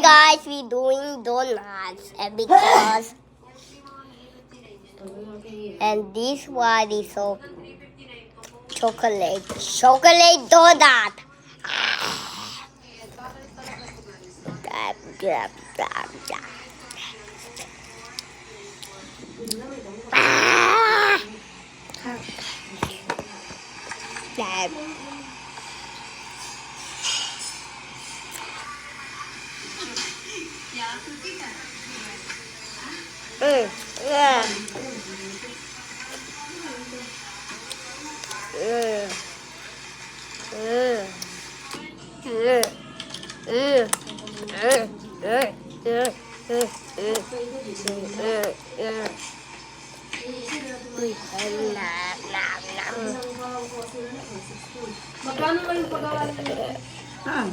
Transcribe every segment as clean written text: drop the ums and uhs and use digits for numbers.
guys, we doing donuts and because and this one is so chocolate donut. Magkano ba yung pagawa nila? Ah,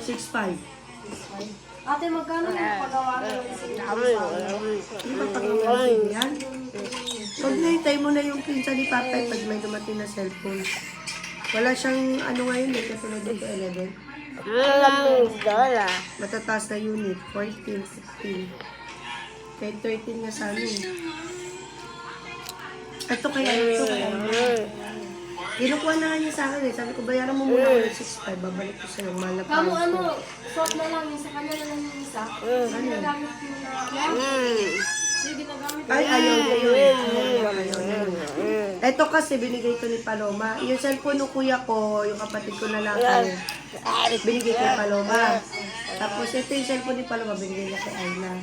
6'5". Ate, magkano yung pagawa nila? Hindi ba pag-uwi yan? Pag naitay mo na yung pinsa ni Papay pag may dumating na cellphone. Wala siyang ano ngayon eh, katulad dito 11. Matataas na unit, 14, 15. Kahit 13 nga sa amin. Ito kaya. Kinukuha na nga niya sa akin eh. Sabi ko, bayaran mo muna ako ng 6'5". Babalik ko sa'yo. Malap Kamu ano, swap na lang yung sa kanya na lang yung isa. Ginagamit mo na. Yung ginagamit mo. Ay, ayaw niya yun. Ito kasi binigay ko ni Paloma. Yung cellphone ng kuya ko, yung kapatid ko na lalaki, binigay ko ni Paloma. Tapos ito yung cellphone ni Paloma, binigay niya kay Ayla.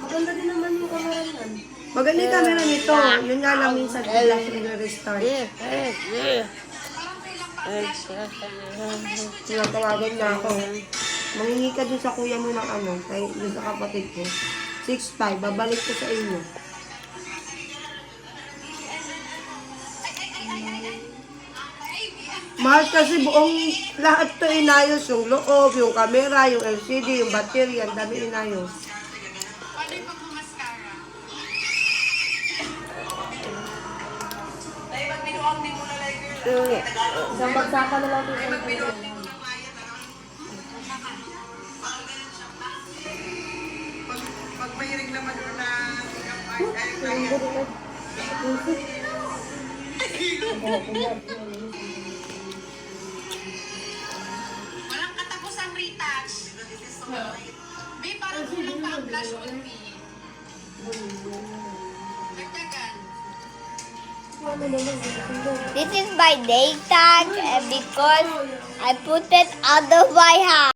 Maganda din naman yung camera niyan. Maganda yung camera nito. Yun nga lang minsan, bigla siya nag-restart. Tinatawagan na ako. Mangingi ka dun sa kuya mo ng ano, kay dun sa kapatid ko. 6'5", babalik ko sa inyo. Mahal kasi buong lahat to inayos. Yung loob, yung camera, yung LCD, yung battery, ang dami inayos. Isang bagsakan na lang ito. Pag mahirig naman doon na walang katapusang retouch. May parang kulang pa ang blush on me. Dagdagan. This is my name tag and because I put it under my house.